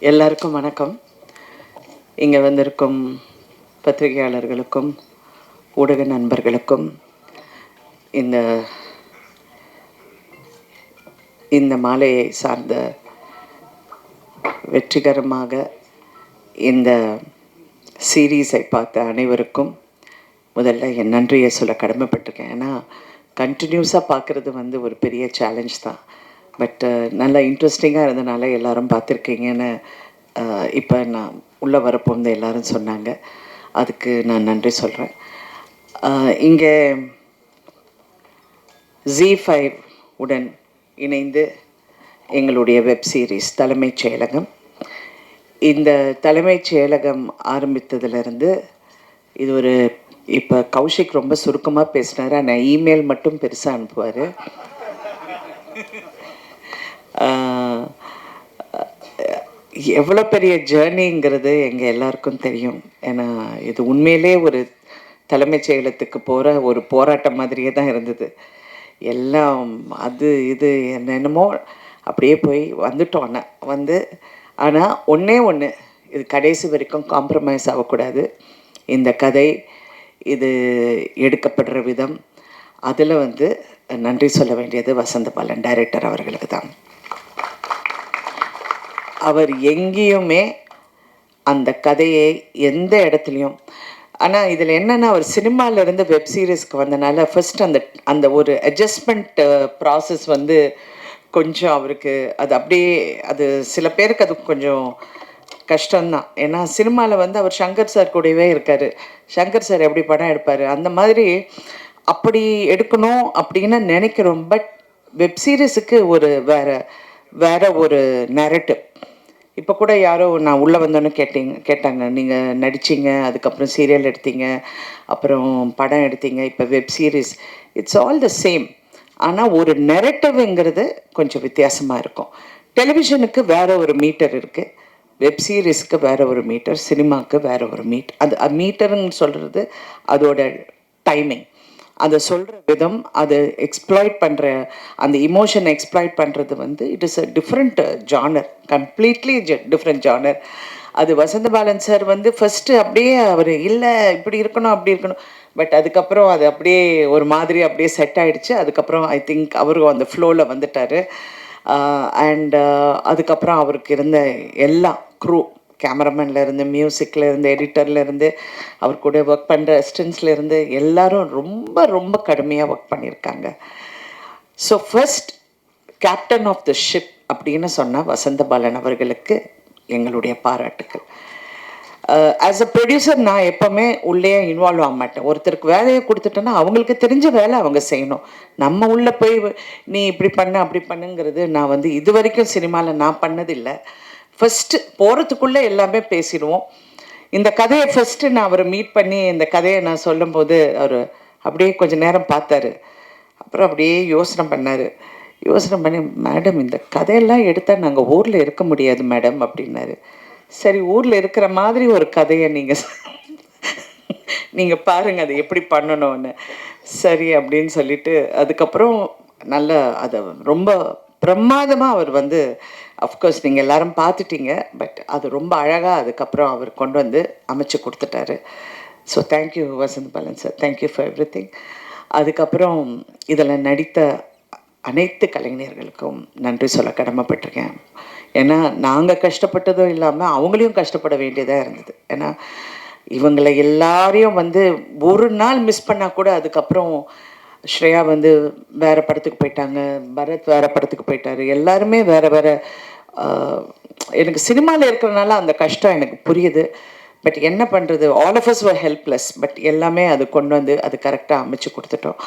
எல்லாருக்கும் வணக்கம். இங்கே வந்திருக்கும் பத்திரிகையாளர்களுக்கும் ஊடக நண்பர்களுக்கும் இந்த இந்த மாலையை சார்ந்த வெற்றிகரமாக இந்த சீரீஸை பார்த்த அனைவருக்கும் முதல்ல என் நன்றியை சொல்ல கடமைப்பட்டிருக்கேன். ஏன்னா கண்டினியூஸாக பார்க்குறது வந்து ஒரு பெரிய சேலஞ்ச் தான். பட் நல்லா இன்ட்ரெஸ்டிங்காக இருந்தனால எல்லோரும் பார்த்துருக்கீங்கன்னு இப்போ நான் உள்ளே வரப்போந்து எல்லோரும் சொன்னாங்க. அதுக்கு நான் நன்றி சொல்கிறேன். இங்கே ZEE5 உடன் இணைந்து எங்களுடைய வெப் சீரிஸ் தலைமைச் செயலகம், இந்த தலைமைச் செயலகம் ஆரம்பித்ததுலேருந்து இது ஒரு இப்போ கௌஷிக் ரொம்ப சுருக்கமாக பேசினார். ஆனால் இமெயில் மட்டும் பெருசாக அனுப்புவார். எவ்வளோ பெரிய ஜேர்னிங்கிறது எங்கள் எல்லாருக்கும் தெரியும். ஏன்னா இது உண்மையிலே ஒரு தலைமைச் செயலகத்துக்கு போகிற ஒரு போராட்டம் மாதிரியே தான் இருந்தது. எல்லாம் அது இது என்னென்னமோ அப்படியே போய் வந்துட்டோம். ஆனால் ஒன்றே ஒன்று, இது கடைசி வரைக்கும் காம்ப்ரமைஸ் ஆகக்கூடாது. இந்த கதை இது எடுக்கப்படுற விதம், அதில் நன்றி சொல்ல வேண்டியது வசந்த பாலன் டைரக்டர் அவர்களுக்கு தான். அவர் எங்கேயுமே அந்த கதையை எந்த இடத்துலையும், ஆனால் இதில் என்னென்னா அவர் சினிமாவிலேருந்து வெப் சீரிஸ்க்கு வந்தனால ஃபஸ்ட் அந்த ஒரு அட்ஜஸ்ட்மெண்ட் ப்ராசஸ் கொஞ்சம் அவருக்கு அது அப்படியே அது சில பேருக்கு அது கொஞ்சம் கஷ்டம்தான். ஏன்னா சினிமாவில் அவர் சங்கர் சார் கூடவே இருக்கார். சங்கர் சார் எப்படி படம் எடுப்பார் அந்த மாதிரி அப்படி எடுக்கணும் அப்படின்னு நினைக்கிறோம். பட் வெப் சீரிஸுக்கு ஒரு வேற ஒரு நேரட்டிவ். இப்போ கூட யாரோ நான் உள்ளே வந்தோன்னு கேட்டாங்க, நீங்கள் நடிச்சிங்க, அதுக்கப்புறம் சீரியல் எடுத்தீங்க, அப்புறம் படம் எடுத்தீங்க, இப்போ web series, it's all the same. ஆனால் ஒரு நெரட்டிவ்ங்கிறது கொஞ்சம் வித்தியாசமாக இருக்கும். டெலிவிஷனுக்கு வேறு ஒரு மீட்டர் இருக்குது, வெப் சீரிஸ்க்கு வேறு ஒரு மீட்டர், சினிமாவுக்கு வேறு ஒரு அது மீட்டருன்னு சொல்கிறது அதோட டைமிங், அதை சொல்கிற விதம், அது எக்ஸ்ப்ளாய்ட் பண்ணுற அந்த இமோஷனை எக்ஸ்ப்ளாய்ட் பண்ணுறது it is a different genre, completely different genre. அது வசந்த பாலன் சார் ஃபஸ்ட்டு அப்படியே அவர் இல்லை இப்படி இருக்கணும் அப்படி இருக்கணும், பட் அதுக்கப்புறம் அது அப்படியே ஒரு மாதிரி அப்படியே செட் ஆகிடுச்சு. அதுக்கப்புறம் ஐ திங்க் அவரும் அந்த ஃப்ளோவில் வந்துட்டார். அண்ட் அதுக்கப்புறம் அவருக்கு இருந்த எல்லா க்ரூ, கேமராமேன்லேருந்து, மியூசிக்லேருந்து, எடிட்டர்லேருந்து, அவர் கூட ஒர்க் பண்ணுற அசிஸ்டன்ட்ஸ்லேருந்து எல்லாரும் ரொம்ப ரொம்ப கடுமையாக ஒர்க் பண்ணியிருக்காங்க. So first captain of the ship அப்படின்னு சொன்னால் வசந்த பாலன் அவர்களுக்கு எங்களுடைய பாராட்டுக்கள். ஆஸ் அ ப்ரொடியூசர் நான் எப்போவுமே உள்ளே இன்வால்வ் ஆக மாட்டேன். ஒருத்தருக்கு வேலையை கொடுத்துட்டேன்னா அவங்களுக்கு தெரிஞ்ச வேலை அவங்க செய்யணும். நம்ம உள்ளே போய் நீ இப்படி பண்ண அப்படி பண்ணுங்கிறது நான் இது வரைக்கும் சினிமாவில் நான் பண்ணதில்லை. ஃபஸ்ட்டு போகிறதுக்குள்ளே எல்லாமே பேசிடுவோம். இந்த கதையை ஃபஸ்ட்டு நான் அவரை மீட் பண்ணி இந்த கதையை நான் சொல்லும்போது அவர் அப்படியே கொஞ்சம் நேரம் பார்த்தாரு. அப்புறம் அப்படியே யோசனை பண்ணார். யோசனை பண்ணி, மேடம் இந்த கதையெல்லாம் எடுத்தால் நாங்கள் ஊரில் இருக்க முடியாது மேடம் அப்படின்னாரு. சரி, ஊரில் இருக்கிற மாதிரி ஒரு கதையை நீங்கள் பாருங்கள் அதை எப்படி பண்ணணும்னு. சரி அப்படின்னு சொல்லிட்டு அதுக்கப்புறம் நல்ல அதை ரொம்ப பிரமாதமாக அவர் அஃப்கோர்ஸ் நீங்கள் எல்லோரும் பார்த்துட்டீங்க, பட் அது ரொம்ப அழகாக அதுக்கப்புறம் அவர் கொண்டு அமைச்சு கொடுத்துட்டாரு. So thank you Vasanth Balan sir, thank you for every thing. அதுக்கப்புறம் இதில் நடித்த அனைத்து கலைஞர்களுக்கும் நன்றி சொல்ல கடமைப்பட்டிருக்கேன். ஏன்னா நாங்கள் கஷ்டப்பட்டதும் இல்லாமல் அவங்களையும் கஷ்டப்பட வேண்டியதாக இருந்தது. ஏன்னா இவங்களை எல்லாரையும் ஒரு நாள் மிஸ் பண்ணால் கூட அதுக்கப்புறம் ஸ்ரேயா வேறு படத்துக்கு போயிட்டாங்க, பரத் வேறு படத்துக்கு போயிட்டார், எல்லாருமே வேறு எனக்கு சினிமாவில் இருக்கிறனால அந்த கஷ்டம் எனக்கு புரியுது. பட் என்ன பண்ணுறது, all of us were helpless. But எல்லாமே அது கொண்டு அது கரெக்டாக அமைச்சு கொடுத்துட்டோம்.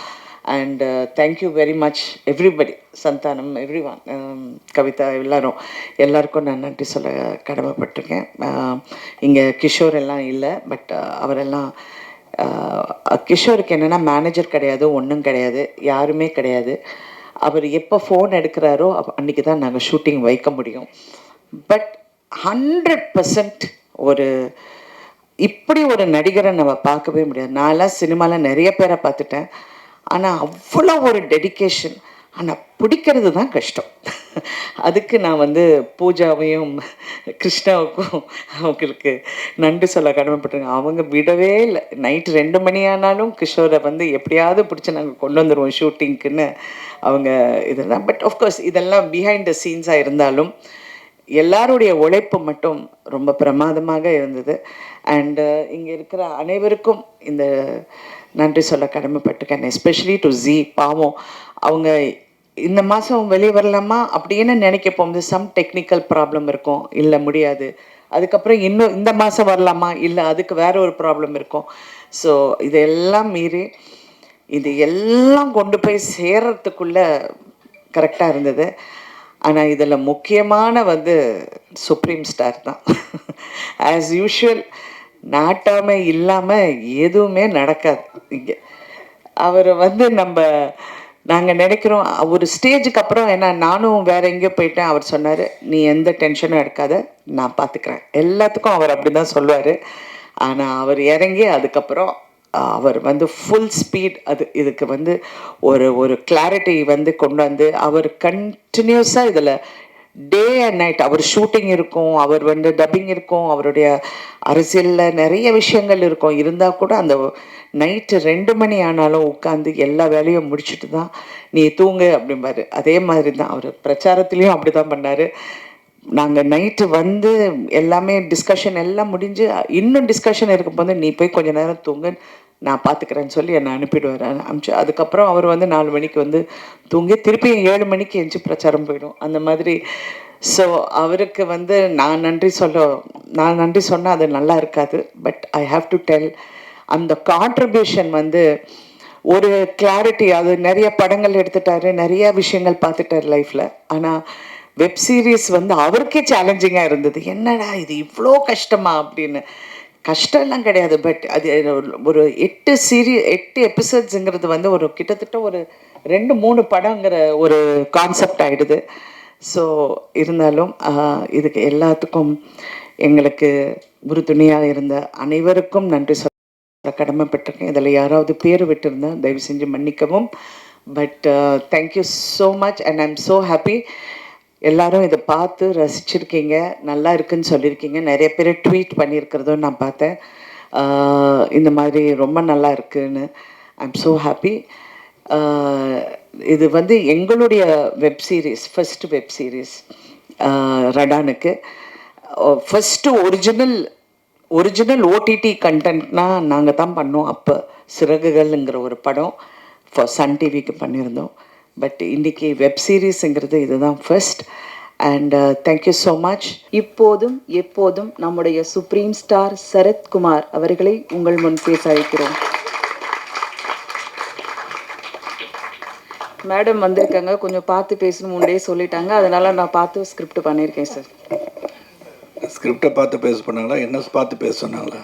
And thank you very much everybody, Santhanam, every one, Kavitha, எல்லாருக்கும் நான் நன்றி சொல்ல கடமைப்பட்டிருக்கேன். இங்கே கிஷோர் எல்லாம் இல்லை, பட் அவரெல்லாம் கிஷோருக்கு என்னென்னா மேனேஜர் கிடையாது, ஒன்றும் கிடையாது, யாருமே கிடையாது. அவர் எப்போ ஃபோன் எடுக்கிறாரோ அன்றைக்கி தான் நாங்கள் ஷூட்டிங் வைக்க முடியும். பட் 100% ஒரு இப்படி ஒரு நடிகரை நம்ம பார்க்கவே முடியாது. நான்லாம் சினிமாவில் நிறைய பேரை பார்த்துட்டேன், ஆனால் அவ்வளோ ஒரு டெடிக்கேஷன், ஆனால் பிடிக்கிறது தான் கஷ்டம். அதுக்கு நான் வந்து பூஜாவையும் கிருஷ்ணாவுக்கும் அவங்களுக்கு நன்றி சொல்ல கடமைப்பட்டிருக்கேன். அவங்க விடவே இல்லை. நைட்டு 2 மணி ஆனாலும் கிஷோரை வந்து எப்படியாவது பிடிச்சி நாங்கள் கொண்டு வந்துடுவோம் ஷூட்டிங்க்குன்னு அவங்க இதெல்லாம். பட் ஆஃப்கோர்ஸ் இதெல்லாம் பிஹைண்ட் த சீன்ஸாக இருந்தாலும் எல்லாருடைய உழைப்பு மட்டும் ரொம்ப பிரமாதமாக இருந்தது. அண்டு இங்கே இருக்கிற அனைவருக்கும் இந்த நன்றி சொல்ல கடமைப்பட்டிருக்கேன். Especially to G. பாவம் அவங்க இந்த மாதம் வெளியே வரலாமா அப்படின்னு நினைக்க போகும்போது சம் டெக்னிக்கல் ப்ராப்ளம் இருக்கும், இல்லை முடியாது. அதுக்கப்புறம் இன்னும் இந்த மாதம் வரலாமா, இல்லை அதுக்கு வேற ஒரு ப்ராப்ளம் இருக்கும். ஸோ இதெல்லாம் மீறி இது எல்லாம் கொண்டு போய் சேர்றதுக்குள்ளே கரெக்டாக இருந்தது. ஆனால் இதில் முக்கியமான வந்து சுப்ரீம் ஸ்டார் தான். ஆஸ் யூஷுவல் நாட்டாமை இல்லாமல் எதுவுமே நடக்காது இங்கே. அவர் வந்து நாங்கள் நினைக்கிறோம் ஒரு ஸ்டேஜுக்கு அப்புறம், ஏன்னா நானும் வேறு எங்கேயோ போயிட்டேன், அவர் சொன்னார் நீ எந்த டென்ஷனும் எடுக்காத நான் பார்த்துக்கிறேன். எல்லாத்துக்கும் அவர் அப்படி தான் சொல்லுவார். ஆனால் அவர் இறங்கி அதுக்கப்புறம் அவர் வந்து ஃபுல் ஸ்பீட் இதுக்கு வந்து ஒரு கிளாரிட்டி வந்து கொண்டு வந்து அவர் கண்டினியூஸாக இதில் டே அண்ட் நைட் அவர் ஷூட்டிங் இருக்கும், அவர் வந்து டப்பிங் இருக்கும், அவருடைய அரசியலில் நிறைய விஷயங்கள் இருக்கும். இருந்தால் கூட அந்த நைட்டு 2 மணி ஆனாலும் உட்காந்து எல்லா வேலையும் முடிச்சுட்டு தான் நீ தூங்கு அப்படிம்பாரு. அதே மாதிரி தான் அவர் பிரச்சாரத்துலேயும் அப்படி தான் பண்ணார். நாங்கள் நைட்டு வந்து எல்லாமே டிஸ்கஷன் எல்லாம் முடிஞ்சு இன்னும் டிஸ்கஷன் இருக்கும்போது நீ போய் கொஞ்சம் நேரம் தூங்கு நான் பார்த்துக்கிறேன்னு சொல்லி என்னை அனுப்பிடுவார். அனுப்பிச்சு அதுக்கப்புறம் அவர் வந்து 4 மணிக்கு வந்து தூங்கி திருப்பியும் 7 மணிக்கு எஞ்சி பிரச்சாரம் போயிடும் அந்த மாதிரி. ஸோ அவருக்கு வந்து நான் நன்றி சொன்னால் அது நல்லா இருக்காது. But I have to tell அந்த கான்ட்ரிபியூஷன் வந்து ஒரு கிளாரிட்டி. அது நிறைய படங்கள் எடுத்துட்டாரு, நிறைய விஷயங்கள் பார்த்துட்டார் லைஃப்பில். ஆனால் வெப் சீரிஸ் வந்து அவருக்கே சேலஞ்சிங்காக இருந்தது. என்னடா இது இவ்வளோ கஷ்டமா அப்படின்னு. கஷ்டம்லாம் கிடையாது. பட் அது ஒரு 8 எபிசோட்ஸுங்கிறது வந்து ஒரு கிட்டத்தட்ட ஒரு 2-3 படங்கிற ஒரு கான்செப்ட் ஆகிடுது. ஸோ இருந்தாலும் இதுக்கு எல்லாத்துக்கும் எங்களுக்கு உறுதுணையாக இருந்த அனைவருக்கும் நன்றி சொல்ல கடமைப்பட்டிருக்கேன். இதில் யாராவது பேர் விட்டுருந்தேன் தயவு செஞ்சு மன்னிக்கவும். But thank you so much and I am so happy. எல்லாரும் இதை பார்த்து ரசிச்சிருக்கீங்க, நல்லா இருக்குன்னு சொல்லியிருக்கீங்க. நிறைய பேர் ட்வீட் பண்ணியிருக்கிறதும் நான் பார்த்தேன். இந்த மாதிரி ரொம்ப நல்லா இருக்குன்னு. I am so happy. இது வந்து எங்களுடைய web series, first web series ரடானுக்கு. ஃபஸ்ட்டு ஒரிஜினல் ஓடிடி கண்டென்ட்னா நாங்கள் தான் பண்ணோம். அப்போ சிறகுகள்ங்கிற ஒரு படம் ஃபார் சன் டிவிக்கு பண்ணியிருந்தோம். பட் இன்றைக்கி வெப் சீரிஸுங்கிறது இதுதான் first. And thank you so much. இப்போதும் எப்போதும் நம்முடைய சுப்ரீம் ஸ்டார் சரத்குமார் அவர்களை உங்கள் முன் பேச அழைக்கிறோம். மேடம் வந்திருக்காங்க, கொஞ்சம் பார்த்து பேசணும் முன்னே சொல்லிட்டாங்க, அதனால் நான் பார்த்து ஸ்கிரிப்ட் பண்ணியிருக்கேன் சார். ஸ்கிரிப்டை பார்த்து பேச பண்ணாங்களா, என்ன பார்த்து பேச சொன்னாங்களா?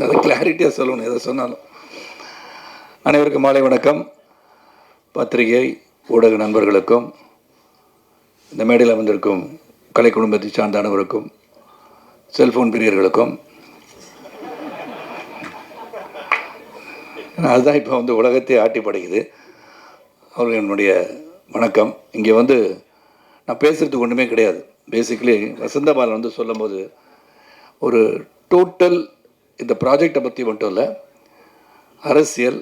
அது கிளாரிட்டியாக சொல்லணும் எதை சொன்னாலும். அனைவருக்கும் மாலை வணக்கம். பத்திரிகை ஊடக நண்பர்களுக்கும் இந்த மேடையில் வந்திருக்கும் கலை குடும்பத்தை சார்ந்த அனைவருக்கும், செல்ஃபோன் பிரியர்களுக்கும், அதுதான் இப்போ வந்து உலகத்தை ஆட்டி படைக்குது, அவர்கள் என்னுடைய வணக்கம். இங்கே வந்து நான் பேசுகிறதுக்கு ஒன்றுமே கிடையாது. பேசிக்கலி வசந்தபாலன் வந்து சொல்லும்போது ஒரு டோட்டல் இந்த ப்ராஜெக்டை பற்றி மட்டும் இல்லை, அரசியல்,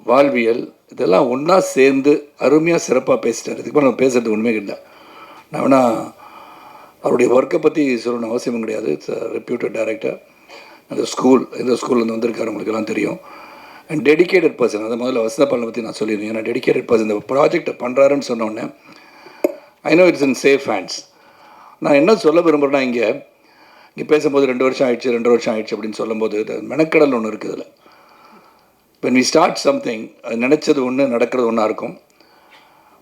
வாழ்வியல் இதெல்லாம் ஒன்றா சேர்ந்து அருமையாக சிறப்பாக பேசிட்டார். இதுக்கு நம்ம பேசுகிறது ஒன்றுமே இல்லை. நான் வேணால் அவருடைய ஒர்க்கை பற்றி சொல்லணும் அவசியமும் கிடையாது. It's reputed director. அந்த இந்த ஸ்கூல்லேருந்து வந்திருக்காரு, உங்களுக்கு எல்லாம் தெரியும். And dedicated person. அதை முதல்ல வசந்தபாலனை பற்றி நான் சொல்லியிருந்தேன். ஏன்னா டெடிக்கேட்டட் பர்சன் இந்த ப்ராஜெக்டை பண்ணுறாருன்னு சொன்னோடனே I know it's in safe hands. நான் என்ன சொல்ல விரும்புகிறேன்னா, இங்கே பேசும்போது 2 வருஷம் ஆயிடுச்சு அப்படின்னு சொல்லும்போது மெனக்கடல் ஒன்று இருக்குது. இதில் when we start something, அது நினச்சது ஒன்று நடக்கிறது ஒன்றா இருக்கும்.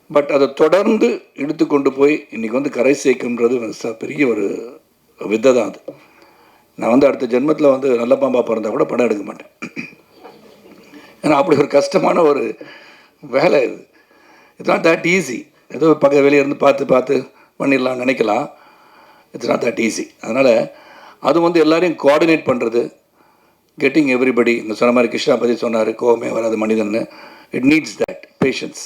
பட் அதை தொடர்ந்து எடுத்துக்கொண்டு போய் இன்றைக்கி வந்து கரை சேர்க்குன்றது பெரிய ஒரு வித்தை தான். அது நான் வந்து அடுத்த ஜென்மத்தில் வந்து நல்ல பாம்பா பிறந்தால் கூட படம் எடுக்க மாட்டேன். ஏன்னா அப்படி ஒரு கஷ்டமான ஒரு வேலை இது. It's not that easy. ஏதோ பக்க வெளியே இருந்து பார்த்து பண்ணிடலாம் நினைக்கலாம். It's not that easy. அதனால் அது வந்து எல்லோரையும் கோஆர்டினேட் பண்ணுறது, கெட்டிங் எவ்ரிபடி. இந்த சொன்ன மாதிரி கிருஷ்ணா பற்றி சொன்னார், கோவமே வராது மனிதன்னு. இட் நீட்ஸ் தட் பேஷன்ஸ்,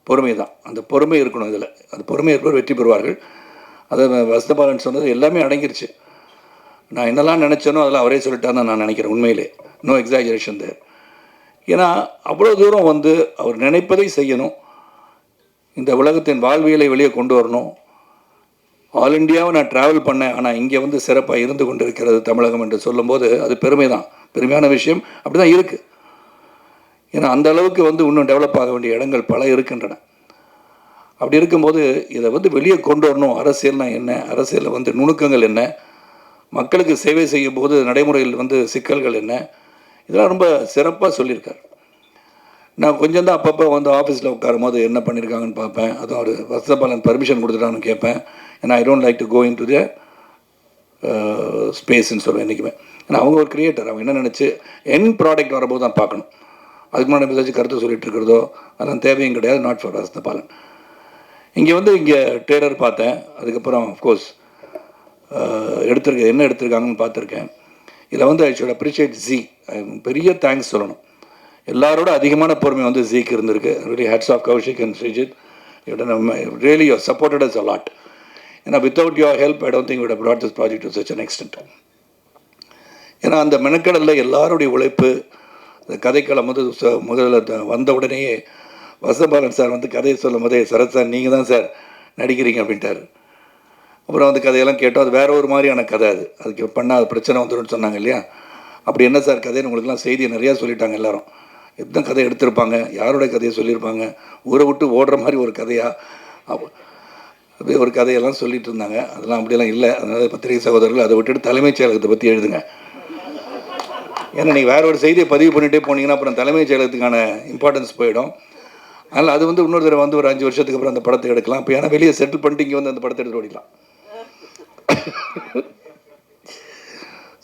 பொறுமை தான். அந்த பொறுமை இருக்கணும் இதில். அந்த பொறுமை இருப்பவர் வெற்றி பெறுவார்கள். அதை வசந்தபாலன் சொன்னது எல்லாமே அடங்கிருச்சு. நான் என்னெல்லாம் நினச்சேனோ அதெல்லாம் அவரே சொல்லிட்டான்னு நான் நினைக்கிறேன். உண்மையிலே நோ எக்ஸாஜரேஷன் தேர். ஏன்னா அவ்வளோ தூரம் வந்து அவர் நினைப்பதை செய்யணும், இந்த உலகத்தின் வாழ்வியலை வெளியே கொண்டு வரணும். ஆல் இண்டியாவை நான் ட்ராவல் பண்ணேன், ஆனால் இங்கே வந்து சிறப்பாக இருந்து கொண்டு இருக்கிறது தமிழகம் என்று சொல்லும்போது அது பெருமை தான், பெருமையான விஷயம். அப்படி தான் இருக்குது. ஏன்னா அந்த அளவுக்கு வந்து இன்னும் டெவலப் ஆக வேண்டிய இடங்கள் பல இருக்கின்றன. அப்படி இருக்கும்போது இதை வந்து வெளியே கொண்டு வரணும். அரசியல்னா என்ன, அரசியலில் வந்து நுணுக்கங்கள் என்ன, மக்களுக்கு சேவை செய்யும் போது நடைமுறையில் வந்து சிக்கல்கள் என்ன, இதெல்லாம் ரொம்ப சிறப்பாக சொல்லியிருக்கார். நான் கொஞ்சம் தான் அப்பப்போ வந்து ஆஃபீஸில் உட்காரும் போது என்ன பண்ணியிருக்காங்கன்னு பார்ப்பேன். அதுவும் அவர் வசந்தபாலன் பர்மிஷன் கொடுத்துட்டான்னு கேட்பேன். ஏன்னா I don't like to go in to the ஸ்பேஸ்ன்னு சொல்லுவேன் என்றைக்குமே. ஏன்னா அவங்க ஒரு கிரியேட்டர், அவங்க என்ன நினச்சி என் ப்ராடக்ட் வரும்போது தான் பார்க்கணும். அதுக்கு முன்னாடி ஏதாச்சும் கருத்து சொல்லிட்டு இருக்கிறதோ அதெல்லாம் தேவையும் கிடையாது. Not for Vasanthabalan. இங்கே வந்து இங்கே ட்ரெய்லர் பார்த்தேன். அதுக்கப்புறம் அஃப்கோர்ஸ் என்ன எடுத்திருக்காங்கன்னு பார்த்துருக்கேன். இதில் வந்து ஐ ஷுட் அப்ரிஷியேட் ஜி. பெரிய தேங்க்ஸ் சொல்லணும். எல்லாரோட அதிகமான பொறுமை வந்து ஜிக்கு இருந்திருக்கு. Really hats off Kaushik and Sreejith. Really you supported us a lot. ஏன்னா without your help I don't think would have brought this project to such an extent. ஏன்னா அந்த மெனக்கடலில் எல்லாருடைய உழைப்பு. இந்த கதைக்களம் வந்து முதல்ல வந்த உடனேயே வசந்தபாலன் சார் வந்து கதையை சொல்லும் போதே, சரத் சார் நீங்கள் தான் சார் நடிக்கிறீங்க அப்படின்ட்டார். அப்புறம் வந்து கதையெல்லாம் கேட்டோம். அது வேறு ஒரு மாதிரியான கதை. அதுக்கு பண்ணால் பிரச்சனை வந்துடும் சொன்னாங்க இல்லையா. அப்படி என்ன சார் கதைன்னு உங்களுக்குலாம் செய்தியை நிறையா சொல்லிட்டாங்க எல்லாரும். எத்தனை கதை எடுத்திருப்பாங்க, யாரோட கதையை சொல்லியிருப்பாங்க, ஊரை விட்டு ஓடுற மாதிரி ஒரு கதையாக அப்படியே ஒரு கதையெல்லாம் சொல்லிட்டு இருந்தாங்க. அதெல்லாம் அப்படியெல்லாம் இல்லை. அதனால் பத்திரிகை சகோதரர்கள் அதை விட்டுட்டு தலைமைச் செயலகத்தை பற்றி எழுதுங்க. ஏன்னா நீங்கள் வேறு ஒரு செய்தியை பதிவு பண்ணிகிட்டே போனீங்கன்னா அப்புறம் தலைமைச் செயலகத்துக்கான இம்பார்ட்டன்ஸ் போயிடும். அதனால் அது வந்து இன்னொரு தடவை வந்து ஒரு 5 வருஷத்துக்கு அப்புறம் அந்த படத்தை எடுக்கலாம். இப்போ ஏன்னா வெளியே செட்டில் பண்ணிட்டு இங்கே வந்து அந்த படத்தை எடுத்து ஓடிக்கலாம்.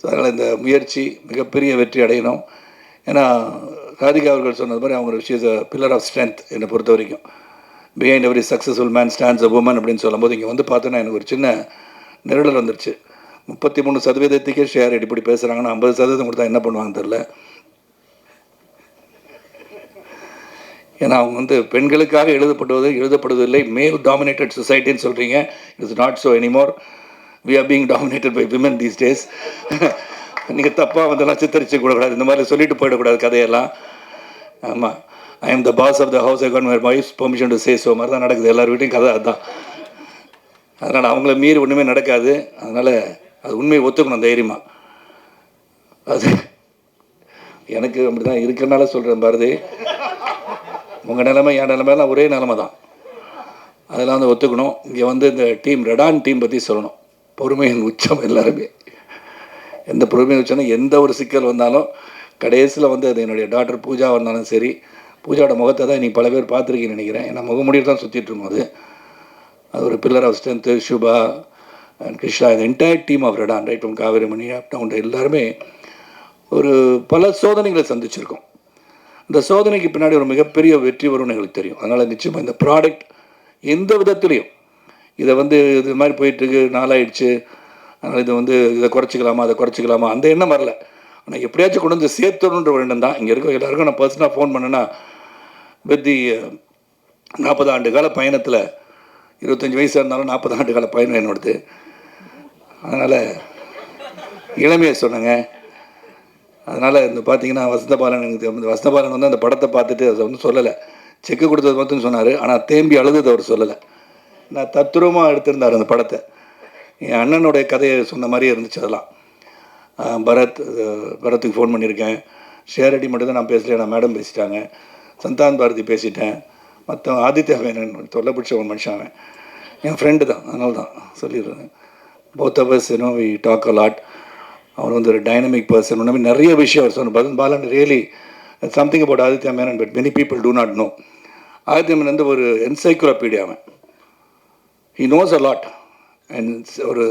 ஸோ அதனால் இந்த முயற்சி மிகப்பெரிய வெற்றி அடையணும். ஏன்னா ராதிகா அவர்கள் சொன்னது மாதிரி அவங்க she is a pillar of strength. என்னை பொறுத்த வரைக்கும் behind every successful man stands a woman அப்படின்னு சொல்லும்போது இங்கே வந்து பார்த்தோன்னா எனக்கு ஒரு சின்ன நெருடல் வந்துருச்சு. 33% ஷேர் இப்படி பேசுகிறாங்கன்னா 50% கொடுத்தா என்ன பண்ணுவாங்கன்னு தெரில. ஏன்னா அவங்க வந்து பெண்களுக்காக எழுதப்படுவதில்லை, மேல் டாமினேட்டட் சொசைட்டின்னு சொல்கிறீங்க. It's not so anymore. We are being dominated by women these days. நீங்கள் தப்பாக வந்தெல்லாம் சித்தரிச்சு கூடக்கூடாது, இந்த மாதிரி சொல்லிட்டு போயிடக்கூடாது கதையெல்லாம். ஆமாம், I am the boss of the house, I got my wife's permission to say so மாதிரி தான் நடக்குது எல்லார் வீட்டையும் கதை. அதுதான். அதனால் அவங்கள மீறி ஒன்றுமே நடக்காது. அதனால் அது உண்மையை ஒத்துக்கணும் தைரியமாக. அது எனக்கு அப்படி தான் இருக்கிறனால சொல்கிறேன் பாரதி. உங்கள் நிலைமை என் நிலைமைலாம் ஒரே நிலைமை தான். அதெல்லாம் வந்து ஒத்துக்கணும். இங்கே வந்து இந்த டீம் ரெடான் டீம் பற்றி சொல்லணும். பொறுமையின் உச்சம் எல்லாருமே. எந்த பொறுமையை உச்சம்னா எந்த ஒரு சிக்கல் வந்தாலும் கடைசியில் வந்து அது என்னுடைய டாக்டர் பூஜா வந்தாலும் சரி, பூஜாவோட முகத்தை தான் நீ பல பேர் பார்த்துருக்கீங்கன்னு நினைக்கிறேன். ஏன்னா முகமுடியில் தான் சுற்றிட்டு இருக்கும். அது ஒரு pillar of strength. Subha and Krishna, இந்த entire team of Redan, right from Kaverimani up down, எல்லாருமே ஒரு பல சோதனைகளை சந்திச்சிருக்கோம். இந்த சோதனைக்கு பின்னாடி ஒரு மிகப்பெரிய வெற்றி வரும்னு எங்களுக்கு தெரியும். அதனால் நிச்சயமாக இந்த ப்ராடக்ட் எந்த விதத்துலேயும் இதை வந்து இது மாதிரி போயிட்டுருக்கு, நாளாயிடுச்சு, அதனால் இது வந்து இதை குறைச்சிக்கலாமா அதை குறைச்சிக்கலாமா அந்த எண்ணம் வரல. ஆனால் எப்படியாச்சும் கொண்டு வந்து சேர்த்தணுன்ற ஒரு எண்ணம் தான். இங்கே இருக்க எல்லாருக்கும் நான் பர்சனலாக ஃபோன் பண்ணேன்னா, வித் 40 ஆண்டு கால பயணத்தில் 25 வயசாக இருந்தாலும் 40 ஆண்டு கால பயணம் என்னோடது. அதனால் இளமையை சொன்னேங்க. அதனால் இந்த பார்த்தீங்கன்னா வசந்தபாலன், எனக்கு வசந்தபாலன் வந்து அந்த படத்தை பார்த்துட்டு அதை வந்து சொல்லலை, செக்கு கொடுத்தது மட்டும் சொன்னார். ஆனால் தேம்பி அழுதது அவர் சொல்லலை. நான் தத்ரூபமாக எடுத்திருந்தார் அந்த படத்தை. என் அண்ணனுடைய கதையை சொன்ன மாதிரியே இருந்துச்சு. அதெல்லாம் பரத்துக்கு ஃபோன் பண்ணியிருக்கேன். ஷேரடி மட்டும் தான் நான் பேசலையே, நான் மேடம் பேசிட்டாங்க. சந்தான் பாரதி பேசிட்டேன். மற்ற ஆதித்யா மேனன் தொல்லை பிடிச்ச ஒரு மனுஷன், அவன் என் ஃப்ரெண்டு தான். அதனால தான் சொல்லிடுறேன். Both of us we talk a lot. அவர் வந்து ஒரு டைனமிக் பர்சன். உண்மை நிறைய விஷயம் அவர் சொன்ன Balan really something about Aditya Menon but many people do not know. Aditya Menon வந்து ஒரு என்சைக்ளோபீடியா. அவன் he knows a lot. And ஒரு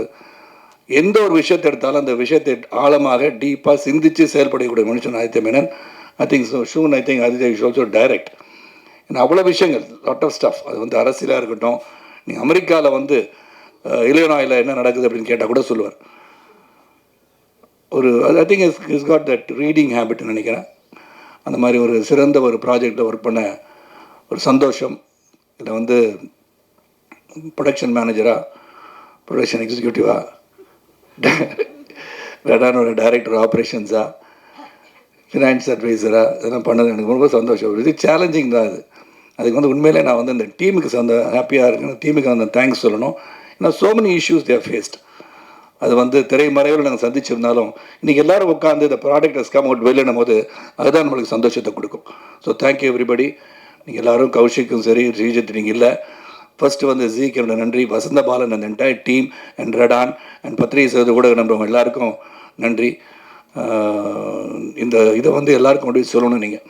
எந்த ஒரு விஷயத்தை எடுத்தாலும் அந்த விஷயத்தை ஆழமாக டீப்பாக சிந்தித்து செயல்படக்கூடிய மனுஷன் Aditya Menon. I think soon I think Aditya is also direct. ஏன்னா அவ்வளோ விஷயங்கள், லாட் ஆஃப் ஸ்டஃப். அது வந்து அரசியலாக இருக்கட்டும், நீங்கள் அமெரிக்காவில் வந்து இலினாயில் என்ன நடக்குது அப்படின்னு கேட்டால் கூட சொல்லுவார். ஒரு I think is got that reading ஹேபிட்னு நினைக்கிறேன். அந்த மாதிரி ஒரு சிறந்த ஒரு ப்ராஜெக்டில் ஒர்க் பண்ண ஒரு சந்தோஷம். இதில் வந்து ப்ரொடக்ஷன் மேனேஜராக, ப்ரொடக்ஷன் எக்ஸிக்யூட்டிவாக, ரெடானோட டைரக்டர் ஆப்ரேஷன்ஸாக, ஃபினான்ஸ் அட்வைசராக இதெல்லாம் பண்ணது எனக்கு ரொம்ப சந்தோஷம். இது சேலஞ்சிங் தான் அது. அதுக்கு வந்து உண்மையிலே நான் வந்து இந்த டீமுக்கு ஹாப்பியாக இருக்கணும், டீமுக்கு அந்த தேங்க்ஸ் சொல்லணும். ஏன்னா so many issues there faced. அது வந்து திரைமறைவில் நாங்கள் சந்திச்சிருந்தாலும் இன்றைக்கி எல்லோரும் உட்காந்து இந்த ப்ராடக்ட் ஹஸ் கம் அவுட் வெளியிடும் போது அதுதான் நம்மளுக்கு சந்தோஷத்தை கொடுக்கும். So thank you everybody. நீங்கள் எல்லோரும், கௌஷிக்கும் சரி, ஸ்ரீஜித் நீங்கள் இல்லை, ஃபஸ்ட்டு வந்து ஜீக்கு என்னோட நன்றி, வசந்த பாலன், அந்த என்டையர் டீம், அண்ட் ரெடான் அண்ட் பத்திரிகை செய்வது ஊடக நண்பர்கள் எல்லாருக்கும் நன்றி. இந்த இதை வந்து எல்லாருக்கும் கொண்டு சொல்லணும். நீங்கள்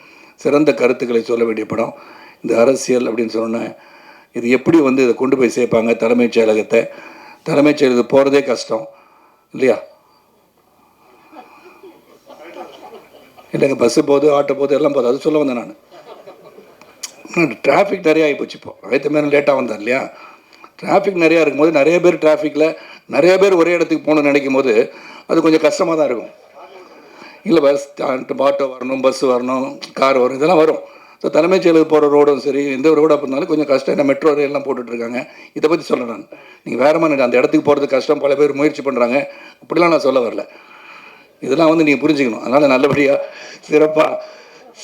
சிறந்த கருத்துக்களை சொல்ல வேண்டிய படம். இந்த அரசியல் அப்படின்னு சொன்னேன், இது எப்படி வந்து இதை கொண்டு போய் சேர்ப்பாங்க தலைமைச் செயலகத்தை? தலைமைச் செயலகத்துக்கு போகிறதே கஷ்டம் இல்லையா? இல்லைங்க, பஸ்ஸு போகுது, ஆட்டோ போகுது, எல்லாம் போகுது. அது சொல்ல வந்தேன் நான். டிராஃபிக் நிறையா ஆகிப்போச்சு. இப்போ வயத்து மேலே லேட்டாக வந்தார் இல்லையா? டிராஃபிக் நிறையா இருக்கும்போது நிறைய பேர் டிராஃபிக்கில் நிறைய பேர் ஒரே இடத்துக்கு போகணும்னு நினைக்கும் போது அது கொஞ்சம் கஷ்டமாக தான் இருக்கும். இல்லை பஸ் ஆட்டோ வரணும், பஸ்ஸு வரணும், கார் வரும், இதெல்லாம் வரும். ஸோ தலைமைச் செயலகம் போகிற ரோடும் சரி, எந்த ஒரு ரோடாக இருந்தாலும் கொஞ்சம் கஷ்டம். என்ன மெட்ரோ ரயிலெலாம் போட்டுட்ருக்காங்க. இதை பற்றி சொல்ல நான், நீங்கள் வேறு மாதிரி அந்த இடத்துக்கு போகிறது கஷ்டம், பல பேர் முயற்சி பண்ணுறாங்க, அப்படிலாம் நான் சொல்ல வரல. இதெல்லாம் வந்து நீங்கள் புரிஞ்சுக்கணும். அதனால் நல்லபடியாக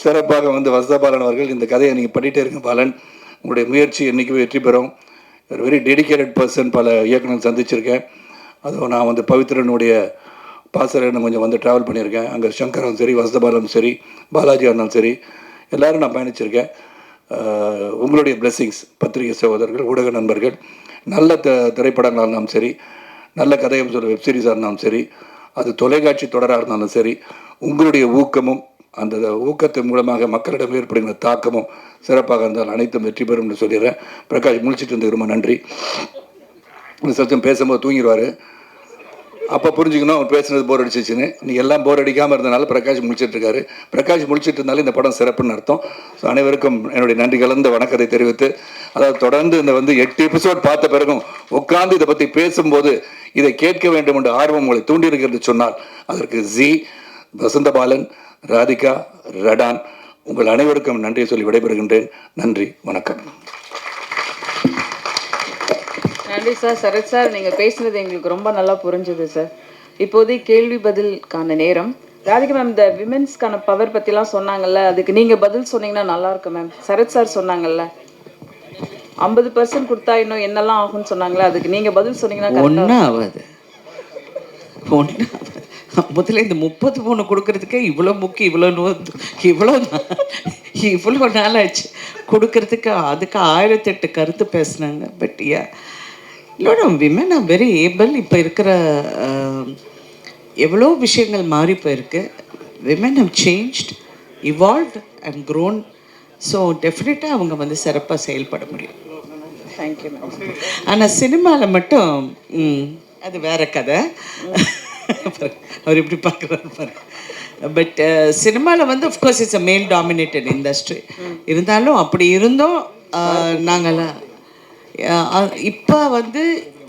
சிறப்பாக வந்து வசந்த பாலன் அவர்கள் இந்த கதையை நீங்கள் பண்ணிகிட்டே இருங்க பாலன். உங்களுடைய முயற்சி என்றைக்கு வெற்றி பெறும். ஒரு வெரி டெடிக்கேட்டட் பர்சன். பல இயக்குனர் சந்திச்சிருக்கேன். அதுவும் நான் வந்து பவித்ரனுடைய பாசறைன்னு கொஞ்சம் வந்து ட்ராவல் பண்ணியிருக்கேன். அங்கே சங்கரும் சரி, வசந்த பாலனும் சரி, பாலாஜி இருந்தாலும் சரி, எல்லோரும் நான் பயணிச்சிருக்கேன். உங்களுடைய பிளெஸ்ஸிங்ஸ், பத்திரிகை சகோதரர்கள், ஊடக நண்பர்கள், நல்ல திரைப்படங்களாக இருந்தாலும் சரி, நல்ல கதையம் சொல்ல வெப்சீரிஸாக இருந்தாலும் சரி, அது தொலைக்காட்சி தொடராக இருந்தாலும் சரி, உங்களுடைய ஊக்கமும் அந்த ஊக்கத்தின் மூலமாக மக்களிடம் ஏற்படுகிற தாக்கமும் சிறப்பாக இருந்தால் அனைத்தும் வெற்றி பெறும்னு சொல்லிடுறேன். பிரகாஷ் முழிச்சிட்டு இருந்து ரொம்ப நன்றி. சத்தம் பேசும்போது தூங்கிடுவார். அப்போ புரிஞ்சுக்கணும் அவர் பேசுனது போர் அடிச்சிச்சுன்னு. நீங்கள் எல்லாம் போர் அடிக்காமல் இருந்தனால பிரகாஷ் முழிச்சிட்ருக்காரு. பிரகாஷ் முழிச்சிட்டு இருந்தாலும் இந்த படம் சிறப்புன்னு அர்த்தம். ஸோ அனைவருக்கும் என்னுடைய நன்றி கலந்த வணக்கத்தை தெரிவித்து, அதாவது தொடர்ந்து இந்த வந்து 8 எபிசோட் பார்த்த பிறகும் உட்கார்ந்து இதை பற்றி பேசும்போது இதை கேட்க வேண்டும் என்ற ஆர்வம் உங்களை தூண்டியிருக்கிறது சொன்னால் அதற்கு ஜி, வசந்த பாலன், ராதிகா, ரெடான், உங்கள் அனைவருக்கும் நன்றியை சொல்லி விடைபெறுகின்றேன். நன்றி, வணக்கம். நன்றி சார். சரத் சார், நீங்கள் பேசுனது எங்களுக்கு ரொம்ப நல்லா புரிஞ்சுது சார். இப்போதே கேள்வி பதிலுக்கான நேரம். ராதிகா மேம், இந்த விமென்ஸ்க்கான பவர் பற்றிலாம் சொன்னாங்கல்ல, அதுக்கு நீங்கள் பதில் சொன்னீங்கன்னா நல்லாயிருக்கும் மேம். சரத் சார் சொன்னாங்கல்ல 50% கொடுத்தா இன்னும் என்னெல்லாம் ஆகும்னு சொன்னாங்களே, அதுக்கு நீங்கள் பதில் சொன்னீங்கன்னா ஒன்றும் ஆகாது. முதல்ல இந்த 33 கொடுக்கறதுக்கே இவ்வளோ முக்கியம், இவ்வளோ நாள் ஆச்சு கொடுக்கறதுக்கு. அதுக்கு 1008 கருத்து பேசுனாங்க. பட் இல்லோட விமன் ஆர் வெரி ஏபிள். இப்போ இருக்கிற எவ்வளோ விஷயங்கள் மாறி போயிருக்கு. Women have changed, evolved and grown. So டெஃபினட்டாக அவங்க வந்து சிறப்பாக செயல்பட முடியும். Thank you ma'am. ஆனால் சினிமாவில் மட்டும் அது வேற கதை. அவர் எப்படி பார்க்குறாரு பாரு. பட் சினிமாவில் வந்து அஃப்கோர்ஸ் இட்ஸ் அ மேல் டாமினேட்டட் இண்டஸ்ட்ரி. இருந்தாலும் அப்படி இருந்தோம் நாங்கள்லாம். இப்போ வந்து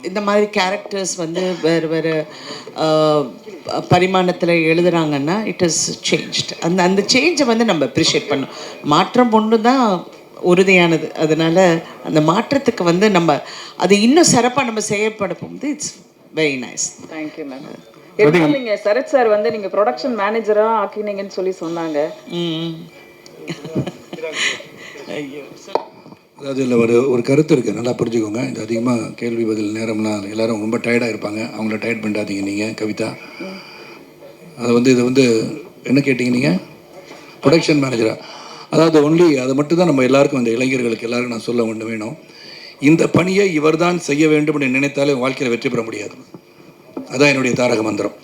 இந்த மாதிரி கேரக்டர்ஸ் வந்து வேறு வேறு பரிமாணத்தில் எழுதுகிறாங்கன்னா இட் இஸ் சேஞ்ச்டு. அந்த சேஞ்சை வந்து நம்ம அப்ரிஷியேட் பண்ணோம். மாற்றம் ஒன்று தான் உறுதியானது. அதனால் அந்த மாற்றத்துக்கு வந்து நம்ம அது இன்னும் சிறப்பாக நம்ம செயல்பட போகும்போது it's very nice. Thank you ma'am. நீங்கள் சரத் சார் வந்து நீங்கள் ப்ரொடக்ஷன் மேனேஜராக ஆக்கினீங்கன்னு சொல்லி சொன்னாங்க. அதாவது இல்லை, ஒரு கருத்து இருக்குது, நல்லா புரிஞ்சுக்கோங்க. இது அதிகமாக கேள்வி பதில் நேரம்லாம் எல்லோரும் ரொம்ப டயர்டாக இருப்பாங்க. அவங்கள டயர்ட் பண்ணிட்டாதீங்க நீங்கள். கவிதா, அது வந்து இது வந்து என்ன கேட்டிங்க நீங்கள்? ப்ரொடக்ஷன் மேனேஜராக. அதாவது ஒன்லி அதை மட்டும் தான் நம்ம எல்லாருக்கும், அந்த இளைஞர்களுக்கு எல்லாருக்கும் நான் சொல்ல ஒன்று வேணும். இந்த பணியை இவர் தான் செய்ய வேண்டும் என்று நினைத்தாலே வாழ்க்கையில் வெற்றி பெற முடியாது. அதான் என்னுடைய தாரக மந்திரம்.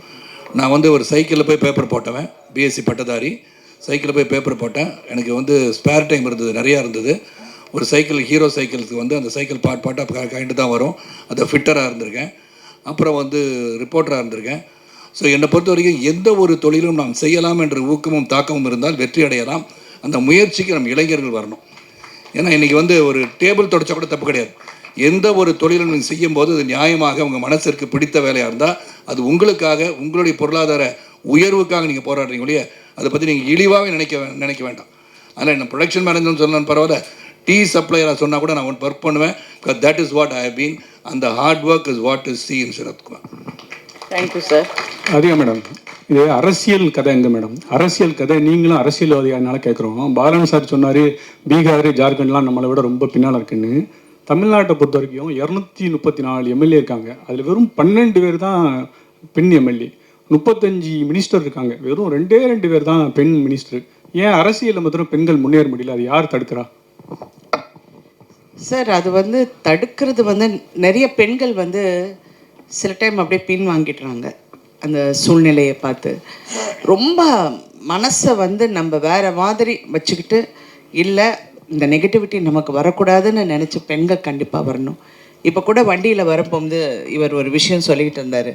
நான் வந்து ஒரு சைக்கிளில் போய் பேப்பர் போட்டவன், பிஎஸ்சி பட்டதாரி. சைக்கிளில் போய் பேப்பர் போட்டேன். எனக்கு வந்து ஸ்பேர் டைம் இருந்தது, நிறையா இருந்தது. ஒரு சைக்கிள், ஹீரோ சைக்கிளுக்கு வந்து அந்த சைக்கிள் பாட்டாக கைண்டு தான் வரும். அதை ஃபிட்டராக இருந்திருக்கேன். அப்புறம் வந்து ரிப்போர்ட்டராக இருந்திருக்கேன். ஸோ என்னை பொறுத்த வரைக்கும் எந்த ஒரு தொழிலும் நாம் செய்யலாம் என்ற ஊக்கமும் தாக்கமும் இருந்தால் வெற்றி அடையலாம். அந்த முயற்சிக்கு நம்ம இளைஞர்கள் வரணும். ஏன்னா இன்றைக்கி வந்து ஒரு டேபிள் தொடச்சா கூட தப்பு கிடையாது. எந்த ஒரு தொழிலும் நீங்கள் செய்யும்போது அது நியாயமாக உங்கள் மனசிற்கு பிடித்த வேலையாக இருந்தால் அது உங்களுக்காக, உங்களுடைய பொருளாதார உயர்வுக்காக நீங்கள் போராடுறீங்க ஒழிய அதை பற்றி நீங்கள் இழிவாகவே நினைக்க வேண்டாம். அதனால் என்ன ப்ரொடக்ஷன் மேனேஜர்னு சொல்லணும்னு பரவாயில்ல, டீ சப்ளையராக சொன்னால் கூட நான் ஒர்க் பண்ணுவேன். Because that is what I have been. அந்த hard work is what is see in Sarathkumar. Thank you sir. அதிகா மேடம், இது அரசியல் கதை எங்க மேடம்? அரசியல் கதை நீங்களும் அரசியல்வாதியானால கேட்குறோம். பாலன் சார் சொன்னார் பீகார் ஜார்க்கண்ட்லாம் நம்மளை விட ரொம்ப பின்னால் இருக்குன்னு. தமிழ்நாட்டை பொறுத்த வரைக்கும் 234 எம்எல்ஏ இருக்காங்க. அதில் வெறும் 12 பேர் தான் பெண் எம்எல்ஏ. 35 மினிஸ்டர் இருக்காங்க, வெறும் 2 பேர் தான் பெண் மினிஸ்டர். ஏன் அரசியலில் மாத்திரம் பெண்கள் முன்னேற முடியல? அது யார் தடுக்கிறா? சார் அது வந்து தடுக்கிறது வந்து நிறைய பெண்கள் வந்து சில டைம் அப்படியே பின் வாங்கிடுறாங்க அந்த சூழ்நிலையை பார்த்து. ரொம்ப மனசை வந்து நம்ம வேறு மாதிரி வச்சுக்கிட்டு இல்லை இந்த நெகட்டிவிட்டி நமக்கு வரக்கூடாதுன்னு நினச்ச பெண்கள் கண்டிப்பாக வரணும். இப்போ கூட வண்டியில் வரப்போது இவர் ஒரு விஷயம் சொல்லிக்கிட்டு இருந்தார்.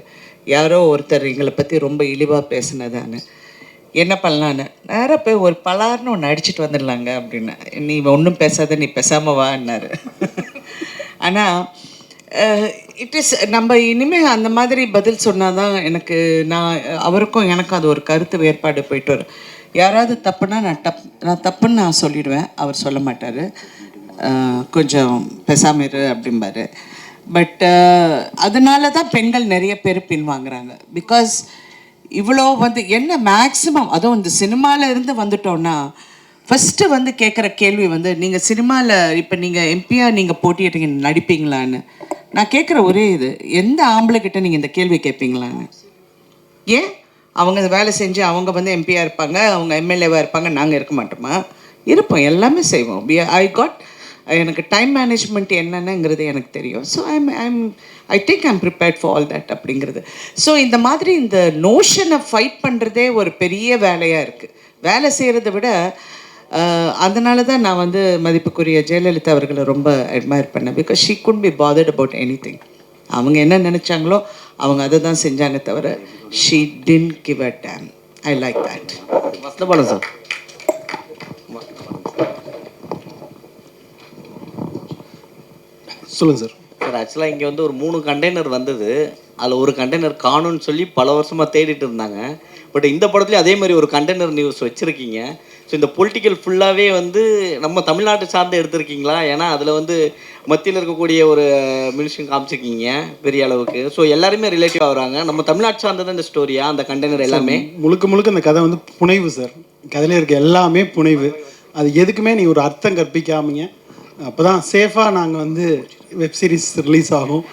யாரோ ஒருத்தர் எங்களை பற்றி ரொம்ப இழிவாக பேசினதான்னு. என்ன பண்ணலான்னு நேராக போய் ஒரு பலார்னு ஒன்று அடிச்சுட்டு வந்துடலாங்க அப்படின்னு. நீ ஒன்றும் பேசாத, நீ பேசாமல் வான்னாரு. ஆனால் இட் இஸ் நம்ம இனிமேல் அந்த மாதிரி பதில் சொன்னால் தான் எனக்கு அவருக்கும் எனக்கும் அது ஒரு கருத்து வேறுபாடு போயிட்டு வரும். யாராவது தப்புனா நான் தப்புன்னு நான் சொல்லிடுவேன், அவர் சொல்ல மாட்டார். கொஞ்சம் பேசாம இரு அப்படிம்பாரு. பட் அதனால தான் பெண்கள் நிறைய பேர் பின்வாங்குறாங்க. பிகாஸ் இவ்வளோ வந்து என்ன மேக்ஸிமம், அதுவும் இந்த சினிமாவில் இருந்து வந்துட்டோன்னா ஃபஸ்ட்டு வந்து கேட்குற கேள்வி வந்து நீங்கள் சினிமாவில் இப்போ நீங்கள் எம்பியாக நீங்கள் போட்டியிட்டீங்க நடிப்பீங்களான்னு. நான் கேட்குற ஒரே இது, எந்த ஆம்பளை கிட்ட நீங்கள் இந்த கேள்வி கேட்பீங்களான்னு. ஏன் அவங்க வேலை செஞ்சு அவங்க வந்து எம்பியாக இருப்பாங்க, அவங்க எம்எல்ஏவாக இருப்பாங்க, நாங்கள் இருக்க மாட்டோமா? இருப்போம், எல்லாமே செய்வோம். எனக்கு டைம் மேனேஜ்மெண்ட் என்னென்னங்கிறது எனக்கு தெரியும். So I think I'm prepared for all that அப்படிங்கிறது. ஸோ இந்த மாதிரி இந்த நோஷனை ஃபைட் பண்ணுறதே ஒரு பெரிய வேலையாக இருக்குது. வேலை செய்கிறத விட அதனால தான் நான் வந்து மதிப்புக்குரிய ஜெயலலிதா அவர்களை ரொம்ப அட்மையர் பண்ணேன். Because she could be bothered about anything. அவங்க என்ன நினச்சாங்களோ அவங்க அதை தான் செஞ்சாங்க தவிர she didn't give a damn. I like that. Vasanthabalan sir. சொல்லுங்கள் சார். சார் ஆக்சுவலாக இங்கே வந்து ஒரு 3 கண்டெய்னர் வந்தது. அதில் ஒரு கண்டெய்னர் காணும்னு சொல்லி பல வருஷமாக தேடிட்டு இருந்தாங்க. பட் இந்த படத்துலேயும் அதே மாதிரி ஒரு கண்டெய்னர் நியூஸ் வச்சுருக்கீங்க. ஸோ இந்த பொலிட்டிக்கல் ஃபுல்லாகவே வந்து நம்ம தமிழ்நாட்டை சார்ந்து எடுத்திருக்கீங்களா? ஏன்னா அதில் வந்து மத்தியில் இருக்கக்கூடிய ஒரு மினிஸ்டர் காமிச்சிருக்கீங்க பெரிய அளவுக்கு. ஸோ எல்லாருமே ரிலேட்டிவ் ஆகுறாங்க. நம்ம தமிழ்நாட்டு சார்ந்தது இந்த ஸ்டோரியா அந்த கண்டெய்னர் எல்லாமே? முழுக்க அந்த கதை வந்து புனைவு சார். கதையில் இருக்க எல்லாமே புனைவு. அது எதுக்குமே நீ ஒரு அர்த்தம் கற்பிக்காமீங்க. அப்போ தான் சேஃபாக நாங்கள் வந்து வெப் சீரிஸ் ரிலீஸ் ஆகும்.